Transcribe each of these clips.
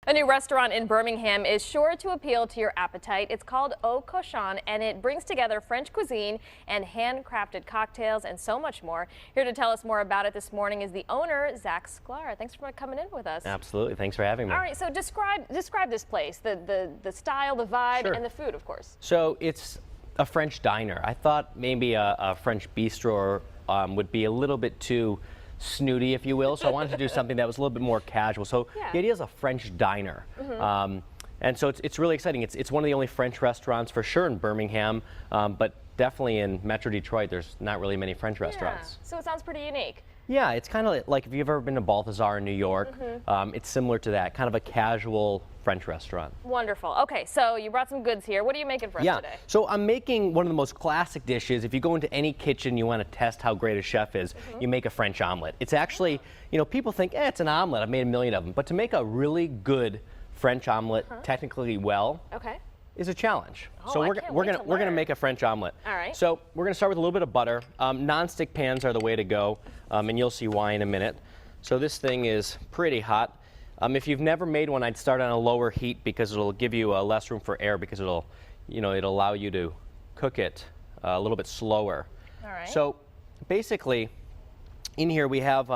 A new restaurant in Birmingham is sure to appeal to your appetite. It's called Au Cochon, and it brings together French cuisine and handcrafted cocktails and so much more. Here to tell us more about it this morning is the owner, Zach Sklar. Thanks for coming in with us. Absolutely. Thanks for having me. All right, so describe this place, the style, the vibe, Sure. and the food, of course. So it's a French diner. I thought maybe a French bistro would be a little bit too snooty, if you will, so I wanted to do something that was a little bit more casual. So Yeah. the idea is a French diner. And so it's really exciting. It's one of the only French restaurants for sure in Birmingham, but definitely in Metro Detroit, there's not really many French restaurants. So it sounds pretty unique. Yeah, it's kind of like if you've ever been to Balthazar in New York, it's similar to that, kind of a casual French restaurant. Wonderful. Okay, so you brought some goods here. What are you making for us today? So I'm making one of the most classic dishes. If you go into any kitchen, you want to test how great a chef is, you make a French omelet. It's actually, you know, people think, it's an omelet. I've made a million of them. But to make a really good French omelet technically well, is a challenge. So we're gonna make a French omelet. All right. So we're gonna start with a little bit of butter. Non-stick pans are the way to go, and you'll see why in a minute. So this thing is pretty hot. If you've never made one, I'd start on a lower heat because it'll give you less room for air because it'll allow you to cook it a little bit slower. All right. So basically, in here we have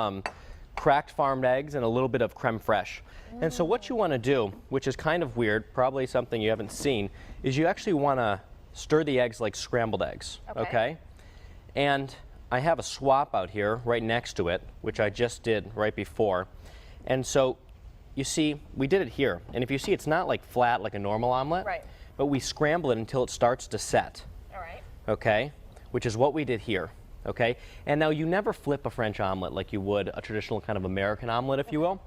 cracked farmed eggs and a little bit of creme fraiche. And so what you want to do, which is kind of weird, probably something you haven't seen, is you actually want to stir the eggs like scrambled eggs, okay? And I have a swap out here right next to it, which I just did right before. And so you see, we did it here. And if you see, it's not like flat like a normal omelet, but we scramble it until it starts to set, okay? Which is what we did here. Okay, and now you never flip a French omelet like you would a traditional kind of American omelet, if you will,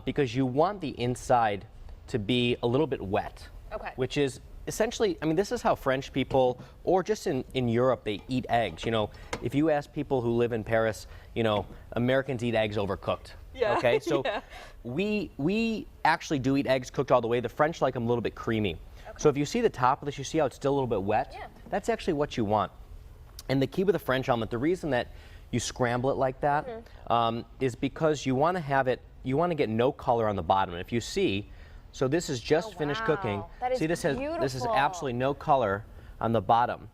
because you want the inside to be a little bit wet, which is essentially, I mean, this is how French people, or just in Europe, they eat eggs. You know, if you ask people who live in Paris, you know, Americans eat eggs overcooked. Okay, so we actually do eat eggs cooked all the way. The French like them a little bit creamy. So if you see the top of this, you see how it's still a little bit wet? That's actually what you want. And the key with a French omelet, the reason that you scramble it like that is because you want to have it, you want to get no color on the bottom. And if you see, so this is just finished cooking. See, this is absolutely no color on the bottom.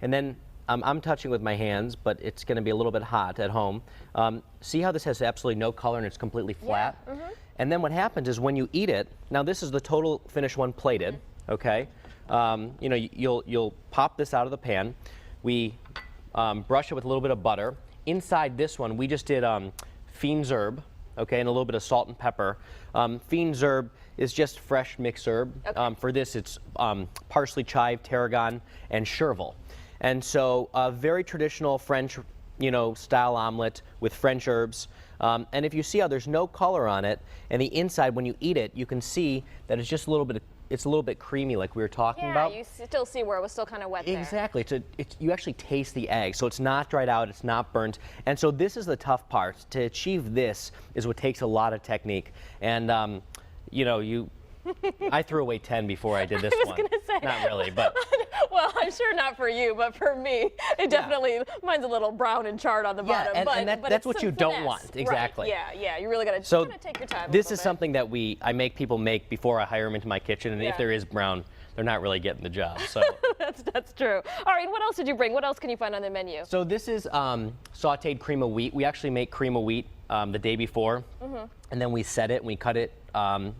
And then I'm touching with my hands, but it's going to be a little bit hot at home. See how this has absolutely no color and it's completely flat? And then what happens is when you eat it, now this is the total finished one plated, okay? You know, you'll pop this out of the pan. We brush it with a little bit of butter. Inside this one, we just did fiends herb, okay, and a little bit of salt and pepper. Fiends herb is just fresh mixed herb. For this, it's parsley, chive, tarragon, and chervil. And so a very traditional French, you know, style omelet with French herbs. And if you see how there's no color on it, and the inside, when you eat it, you can see that it's just a little bit it's a little bit creamy like we were talking about. Yeah, you still see where it was still kind of wet there. Exactly. You actually taste the egg, so it's not dried out, it's not burnt. And so this is the tough part. To achieve this is what takes a lot of technique. And, you know, I threw away 10 before I did this one. I was going to say. Not really, but. Well, I'm sure not for you, but for me, it definitely, mine's a little brown and charred on the bottom. And that's what you don't want. Exactly. Yeah, you really got to take your time. This is something that I make people make before I hire them into my kitchen, and if there is brown, they're not really getting the job. So that's true. All right, what else did you bring? What else can you find on the menu? So this is sauteed cream of wheat. We actually make cream of wheat the day before, and then we set it and we cut it.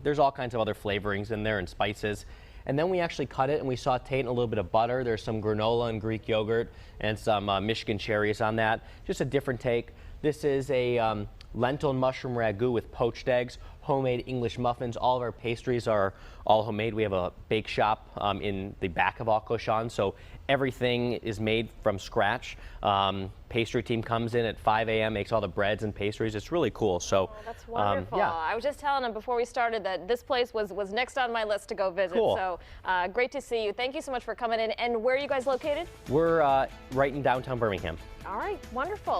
There's all kinds of other flavorings in there and spices. And then we actually cut it and we saute it in a little bit of butter. There's some granola and Greek yogurt and some Michigan cherries on that. Just a different take. This is a lentil and mushroom ragu with poached eggs, homemade English muffins. All of our pastries are all homemade. We have a bake shop in the back of Au Cochon, so everything is made from scratch. Pastry team comes in at 5 a.m., makes all the breads and pastries. It's really cool. So that's wonderful. I was just telling him before we started that this place was next on my list to go visit. So great to see you. Thank you so much for coming in. And where are you guys located? We're right in downtown Birmingham. All right, wonderful.